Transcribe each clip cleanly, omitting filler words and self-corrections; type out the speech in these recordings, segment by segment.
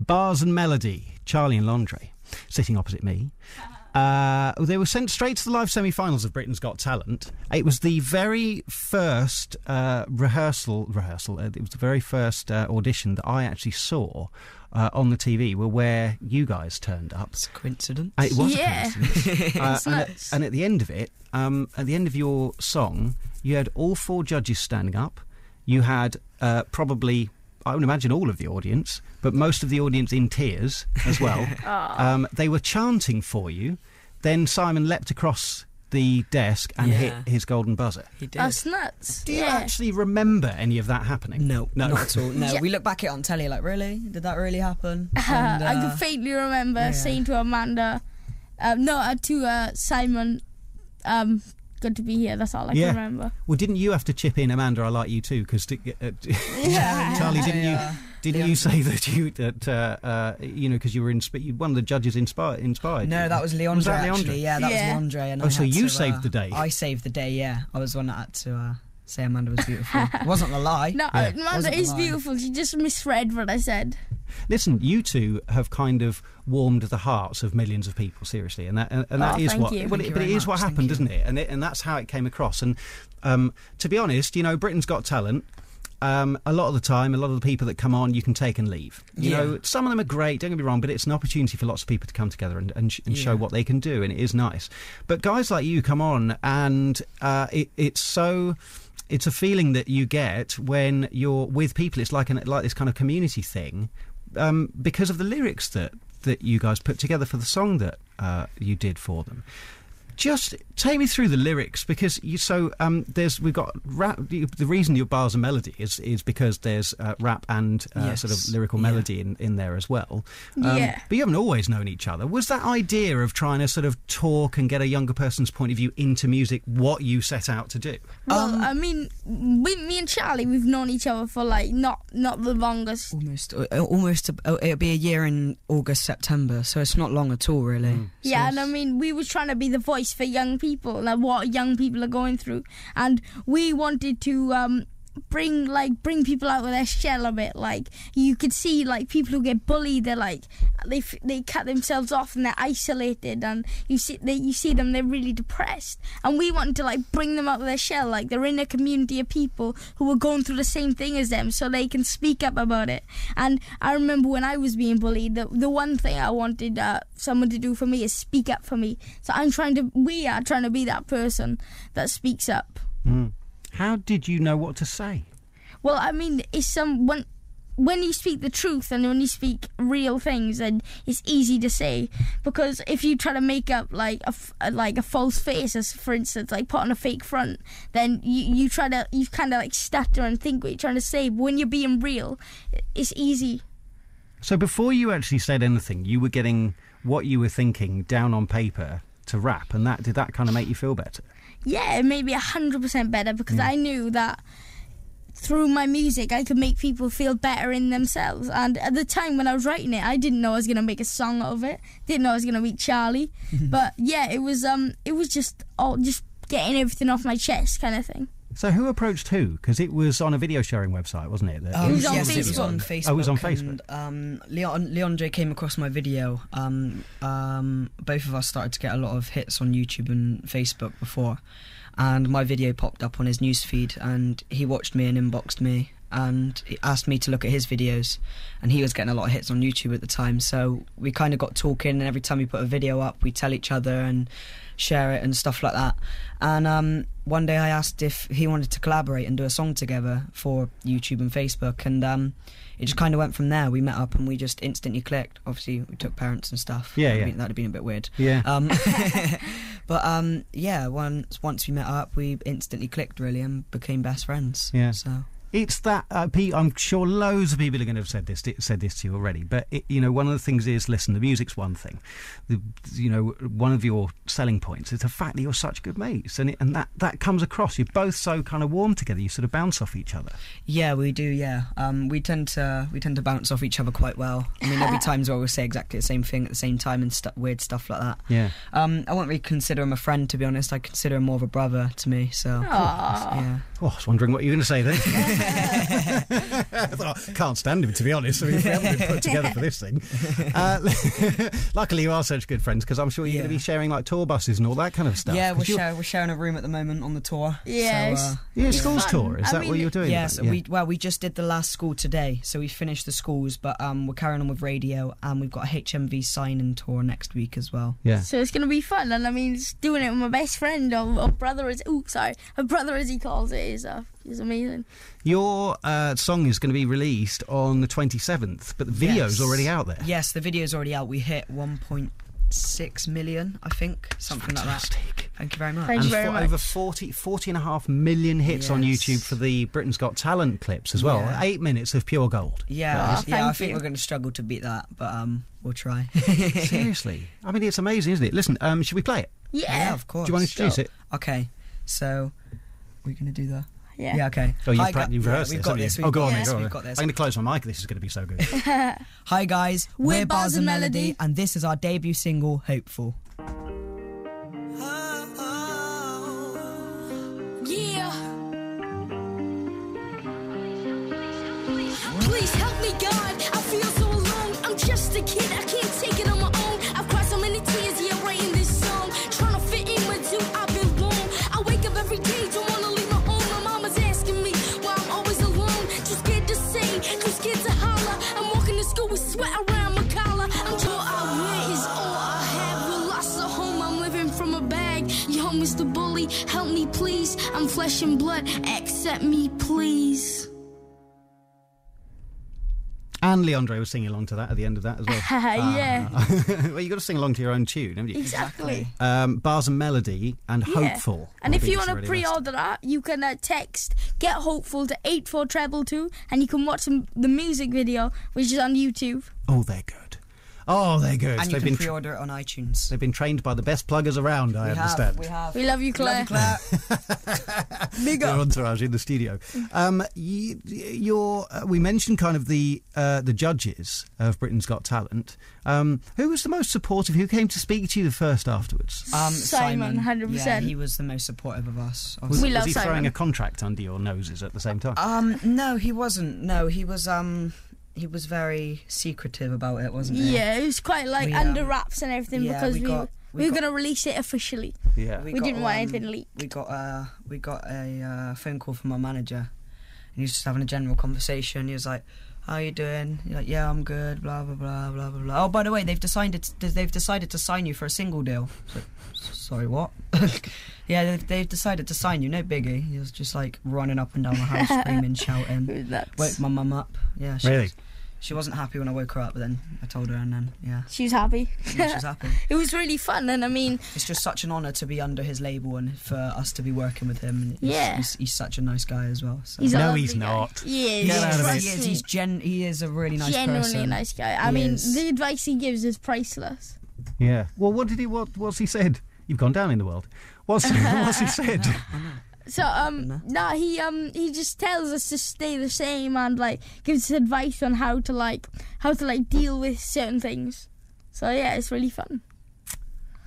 Bars and Melody, Charlie and Leondre, sitting opposite me. They were sent straight to the live semi-finals of Britain's Got Talent. It was the very first rehearsal. It was the very first audition that I actually saw on the TV, where you guys turned up. It's a coincidence. It was a coincidence. And at the end of it, at the end of your song, you had all 4 judges standing up. You had probably, I would imagine, all of the audience, but most of the audience in tears as well. They were chanting for you. Then Simon leapt across the desk and hit his golden buzzer. He did. That's nuts. Do you actually remember any of that happening? No, not at all. No, we look back at it on telly like, really? Did that really happen? And, I can faintly remember saying to Amanda, to Simon, good to be here. That's all I can remember. Well, didn't you have to chip in, Amanda, I like you too? Because Charlie, didn't you say that because you were one of the judges inspired? No, that was Leondre. Was that Leondre? Actually, yeah, that was Leondre. And so you saved the day. I saved the day. Yeah, I was the one that had to say Amanda was beautiful. It wasn't a lie. No, Amanda is beautiful. She just misread what I said. Listen, you two have kind of warmed the hearts of millions of people, seriously, and that is what. Well, it is what happened, isn't it? And that's how it came across. And to be honest, Britain's Got Talent. A lot of the time, a lot of the people that come on, you can take and leave. You know, some of them are great, don't get me wrong, but it's an opportunity for lots of people to come together and show what they can do, and it is nice. But guys like you come on, and it's a feeling that you get when you're with people. It's like this kind of community thing, because of the lyrics that you guys put together for the song that you did for them. Just take me through the lyrics, because we've got rap. The reason your Bars and Melody is because there's rap and sort of lyrical melody in there as well. But you haven't always known each other. Was that idea of trying to sort of talk and get a younger person's point of view into music what you set out to do? Well, I mean, me and Charlie, we've known each other for not the longest. Almost. It'll be a year in August, September, so it's not long at all, really. So and I mean, we were trying to be the voice for young people, like what young people are going through, and we wanted to bring people out of their shell a bit. Like, you could see people who get bullied, they're they cut themselves off and they're isolated, and you see them, they're really depressed, and we wanted to bring them out of their shell, they're in a community of people who are going through the same thing as them, so they can speak up about it. And I remember when I was being bullied, the one thing I wanted someone to do for me is speak up for me. So we are trying to be that person that speaks up. How did you know what to say? Well, I mean, it's when you speak the truth and when you speak real things, then it's easy to say. Because if you try to make up a false face, as for instance, put on a fake front, then you kind of stutter and think what you're trying to say. But when you're being real, it's easy. So before you actually said anything, you were getting what you were thinking down on paper to rap, and did that kind of make you feel better? Yeah, it made me 100% better, because I knew that through my music I could make people feel better in themselves. And at the time when I was writing it, I didn't know I was going to make a song out of it. Didn't know I was going to meet Charlie. But yeah, it was just getting everything off my chest kind of thing. So who approached who? Because it was on a video sharing website, wasn't it? It was on Facebook. It was on Facebook. Oh, it was on Facebook. And, Leondre came across my video. Both of us started to get a lot of hits on YouTube and Facebook before, and my video popped up on his newsfeed, and he watched me and inboxed me, and he asked me to look at his videos, and he was getting a lot of hits on YouTube at the time. So we kind of got talking, and every time we put a video up, we tell each other and share it and stuff like that. And one day I asked if he wanted to collaborate and do a song together for YouTube and Facebook, and it just kind of went from there. We met up and we just instantly clicked. Obviously we took parents and stuff. That'd have been a bit weird. But once we met up, we instantly clicked, really, and became best friends. So it's that I'm sure loads of people are going to have said this to you already, but one of the things is, listen, the music's one thing. One of your selling points is the fact that you're such good mates, and that comes across. You're both so kind of warm together. You sort of bounce off each other. Yeah, we do. Yeah, we tend to bounce off each other quite well. I mean, there'll be times where we'll say exactly the same thing at the same time and weird stuff like that. Yeah. I won't really consider him a friend, to be honest. I consider him more of a brother to me. So. Aww. Yeah. Oh, I was wondering what you were going to say then. I thought, can't stand him, to be honest. I mean, if we haven't been put together for this thing. Luckily, you are such good friends, because I'm sure you're going to be sharing like tour buses and all that kind of stuff. Yeah, we're sharing a room at the moment on the tour. Yes. So, school's tour. Is that what you're doing? Yes. We just did the last school today, so we finished the schools, but we're carrying on with radio, and we've got a HMV sign-in tour next week as well. Yeah. So it's going to be fun, and I mean, just doing it with my best friend, or brother, a brother as he calls it, is amazing. Your song is going to be released on the 27th, but the video's already out there. Yes, the video's already out. We hit 1.6 million, I think, something like that. Thank you very much. Thank you very much. Over 40.5 million hits on YouTube for the Britain's Got Talent clips as well. 8 minutes of pure gold. Yeah, I think we're going to struggle to beat that, but we'll try. Seriously. I mean, it's amazing, isn't it? Listen, should we play it? Yeah, of course. Do you want to introduce it? Okay, so we're going to do the... Yeah, okay. Oh, you've rehearsed we've got this. Go on. We've I'm got this. going to close my mic. This is going to be so good. Hi guys, we're Bars and Melody, and this is our debut single, Hopeful. Yeah. Please help me, God. I feel so alone. I'm just a kid. I can't take it on my own. I've cried so many tears, writing this song. Trying to fit in with you, I belong. I wake up every day, don't want to leave my home. My mama's asking me why I'm always alone. Too scared to say, too scared to holler. I'm walking to school with sweat around my collar. I'm all I wear is all I have. We lost a home, I'm living from a bag. Yo, Mr. Bully, help me please. I'm flesh and blood, accept me please. And Leondre was singing along to that at the end of that as well. Yeah. Well, you've got to sing along to your own tune, haven't you? Exactly. Bars and Melody and Hopeful. And if you want to pre-order that, you can text Get Hopeful to 84222, and you can watch the music video, which is on YouTube. Oh, they're good. Oh, they're good. And you can pre-order it on iTunes. They've been trained by the best pluggers around, I understand. We have. We love you, Claire. Big up. Your entourage in the studio. We mentioned kind of the judges of Britain's Got Talent. Who was the most supportive? Who came to speak to you the first afterwards? Simon, 100%. Yeah, he was the most supportive of us. Was he Simon. throwing a contract under your noses at the same time? No, he wasn't. No, he was. He was very secretive about it, wasn't he? Yeah, it was quite like under wraps and everything, because we were going to release it officially. Yeah, we didn't want anything leaked. We got a phone call from our manager, and he was just having a general conversation. He was like, "How you doing?" You're like, "Yeah, I'm good." Blah blah blah blah blah blah. Oh, by the way, they've decided to sign you for a single deal. So, sorry, what? Yeah, they've decided to sign you. No biggie. He was just like running up and down the house, screaming, shouting. Woke my mum up. Yeah, she wasn't happy when I woke her up, but then I told her, and then she was happy. Yeah, she was happy. It was really fun, and I mean, it's just such an honour to be under his label and for us to be working with him. And he's such a nice guy as well. So. He's not. He is. Get out of it. He is a really nice person. Genuinely a nice guy. I mean, the advice he gives is priceless. Yeah. Well, what's he said? You've gone down in the world. What's he said? So he just tells us to stay the same, and like gives us advice on how to deal with certain things. So yeah, it's really fun.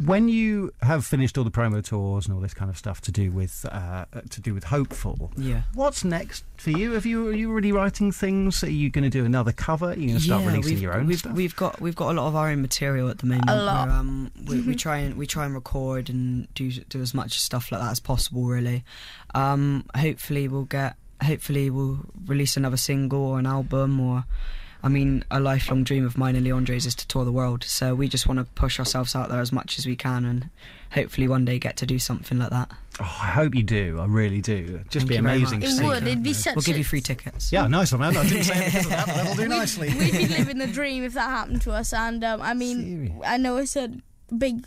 When you have finished all the promo tours and all this kind of stuff to do with Hopeful, what's next for you? Are you already writing things? Are you going to do another cover? Are you going to start releasing your own stuff? We've got a lot of our own material at the moment. A lot. We try and record and do as much stuff like that as possible. Really. Hopefully we'll release another single or an album, or. I mean, a lifelong dream of mine and Leondre's is to tour the world, so we just want to push ourselves out there as much as we can, and hopefully one day get to do something like that. Oh, I hope you do. I really do. It'd just be amazing to see. It would. It'd be such. We'll give you free tickets. Yeah, nice one, man. I didn't say it because of that, but that'll do nicely. We'd be living the dream if that happened to us, and I mean, Seriously? I know it's a big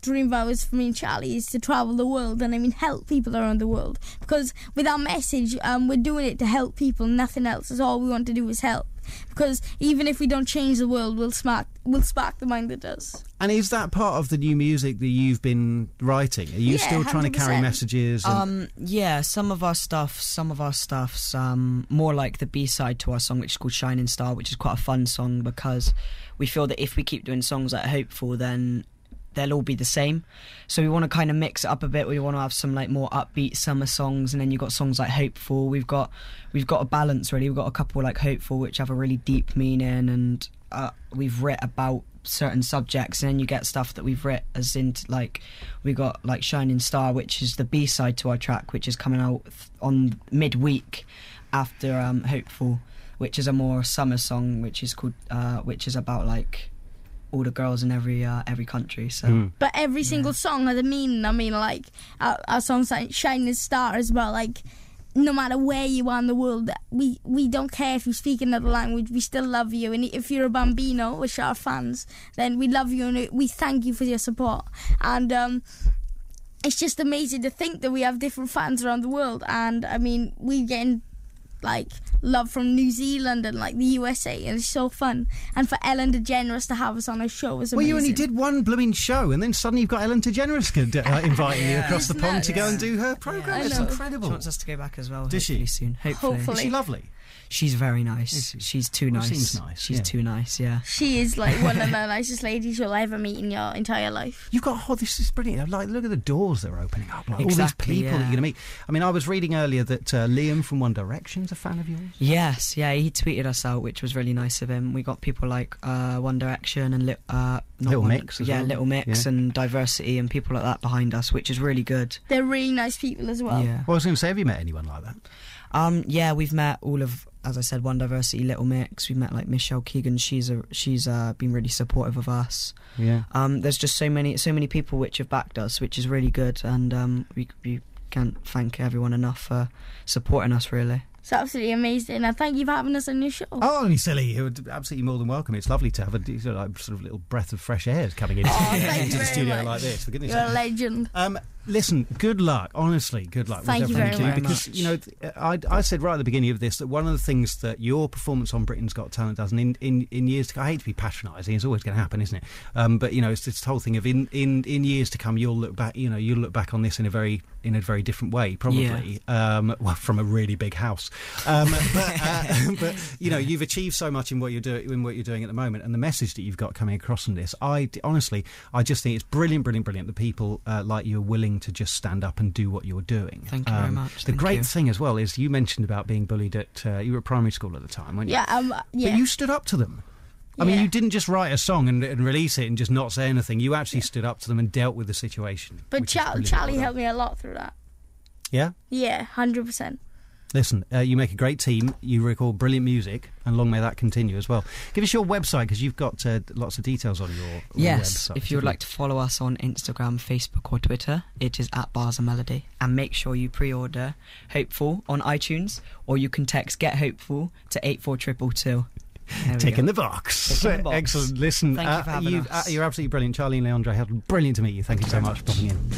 dream of ours for me and Charlie is to travel the world, and I mean help people around the world, because with our message we're doing it to help people, nothing else. Is all we want to do is help, because even if we don't change the world, we'll spark the mind that does. And is that part of the new music that you've been writing? Are you still trying to carry messages? Yeah, some of our stuff's more like the B-side to our song, which is called Shining Star, which is quite a fun song, because we feel that if we keep doing songs like Hopeful, then they'll all be the same. So we want to kind of mix it up a bit. We want to have some like more upbeat summer songs, and then you've got songs like Hopeful. We've got a balance really. We've got a couple like Hopeful which have a really deep meaning, and we've writ about certain subjects, and then you get stuff that we've writ as in like we got like Shining Star, which is the B-side to our track, which is coming out on midweek after Hopeful, which is a more summer song, which is called which is about like all the girls in every country. So but every single song has a meaning. I mean, like our songs like Shining Star as well, like no matter where you are in the world, we don't care if you speak another language, we still love you. And if you're a Bambino, which are our fans, then we love you and we thank you for your support. And it's just amazing to think that we have different fans around the world. And I mean, we're getting like love from New Zealand and like the USA, and it's so fun. And for Ellen DeGeneres to have us on her show was amazing. Well, you only did one blooming show, and then suddenly you've got Ellen DeGeneres inviting you across the pond to go and do her programme. It's incredible. She wants us to go back as well. Does she? Soon. Hopefully. Is she lovely? She's very nice. She's too nice. Seems nice. She's too nice, yeah. She is like one of the nicest ladies you'll ever meet in your entire life. You've got, this is brilliant. Like, look at the doors that are opening up. Like, exactly, all these people that you're going to meet. I mean, I was reading earlier that Liam from One Direction's a fan of yours. Yes, yeah, he tweeted us out, which was really nice of him. We got people like One Direction and Little Mix as well. Little Mix and Diversity and people like that behind us, which is really good. They're really nice people as well. Yeah. Well, I was going to say, have you met anyone like that? Yeah, we've met all of, as I said, One Diversity, Little Mix. We've met like Michelle Keegan. She's been really supportive of us. Yeah. There's just so many people which have backed us, which is really good, and we can't thank everyone enough for supporting us, really. It's absolutely amazing, and thank you for having us on your show. Oh, only silly. You're absolutely more than welcome. It's lovely to have a sort of little breath of fresh air coming into the studio like this. For goodness' sake. You're a legend. Listen, good luck. Honestly, good luck. Thank you very much. Because, you know, I said right at the beginning of this that one of the things that your performance on Britain's Got Talent does, and in years to come, I hate to be patronising, it's always going to happen, isn't it? But, you know, it's this whole thing of in years to come, you'll look back on this in a very different way, probably. Yeah. Well, from a really big house. But you know, you've achieved so much in what you're doing at the moment, and the message that you've got coming across from this, I just think it's brilliant that people like you are willing to just stand up and do what you're doing. Thank you very much. The great thing as well is you mentioned about being bullied at you were at primary school at the time, weren't you? Yeah. But you stood up to them. I mean, you didn't just write a song and release it and just not say anything. You actually stood up to them and dealt with the situation. But Charlie helped me a lot through that. Yeah? Yeah, 100%. Listen, you make a great team, you record brilliant music, and long may that continue as well. Give us your website, because you've got lots of details on your website. If you would like to follow us on Instagram, Facebook or Twitter, it is @BarsAndMelody. And make sure you pre-order Hopeful on iTunes, or you can text Get Hopeful to 84222. Tick in the box. Excellent. Listen, thank you for having us. You're absolutely brilliant. Charlie and Leondre, brilliant to meet you. Thank you so much for popping in.